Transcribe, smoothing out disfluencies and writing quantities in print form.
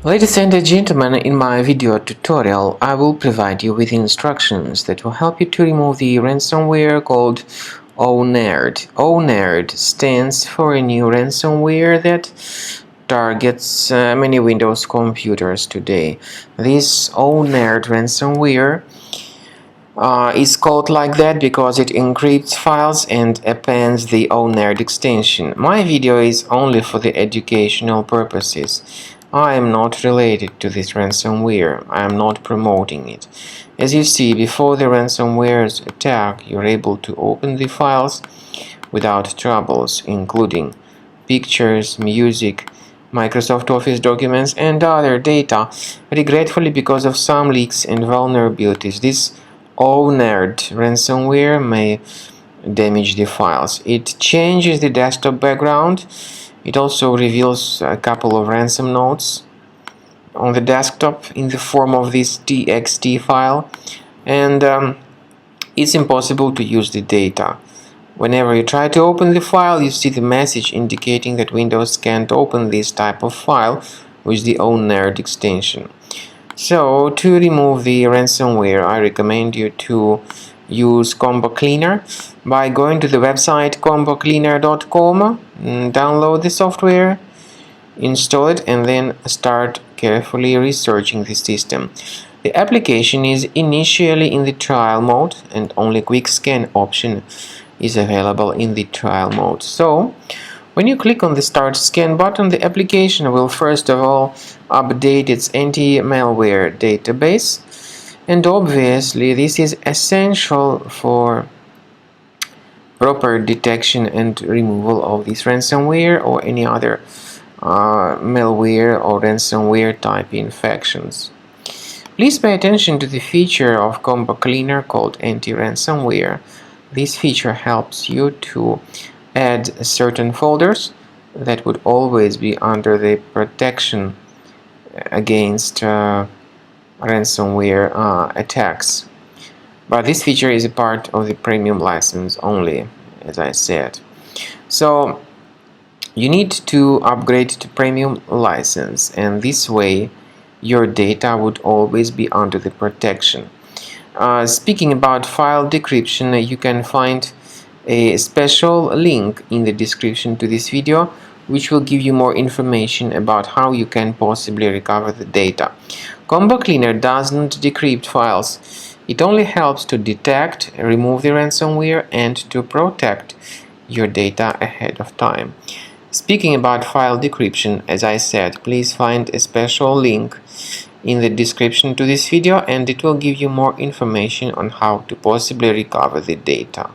Ladies and gentlemen, in my video tutorial, I will provide you with instructions that will help you to remove the ransomware called ownerde. Ownerde stands for a new ransomware that targets many Windows computers today. This ownerde ransomware is called like that because it encrypts files and appends the ownerde extension. My video is only for the educational purposes. I am not related to this ransomware. I am not promoting it. As you see, before the ransomware's attack, you're able to open the files without troubles, including pictures, music, Microsoft Office documents, and other data. Regretfully, because of some leaks and vulnerabilities, this ownerde ransomware may damage the files. It changes the desktop background. It also reveals a couple of ransom notes on the desktop in the form of this txt file, and it's impossible to use the data. Whenever you try to open the file, you see the message indicating that Windows can't open this type of file with the ownerde extension. So, to remove the ransomware, I recommend you to use Combo Cleaner by going to the website combocleaner.com, download the software, install it, and then start carefully researching the system. The application is initially in the trial mode, and only quick scan option is available in the trial mode. So, when you click on the Start Scan button, the application will first of all update its anti-malware database, and obviously this is essential for proper detection and removal of this ransomware or any other malware or ransomware type infections. Please pay attention to the feature of Combo Cleaner called anti-ransomware. This feature helps you to add certain folders that would always be under the protection against ransomware attacks. But this feature is a part of the premium license only, as I said. So you need to upgrade to premium license, and this way your data would always be under the protection. Speaking about file decryption, you can find a special link in the description to this video, which will give you more information about how you can possibly recover the data. Combo Cleaner doesn't decrypt files. It only helps to detect, remove the ransomware, and to protect your data ahead of time. Speaking about file decryption, as I said, please find a special link in the description to this video, and it will give you more information on how to possibly recover the data.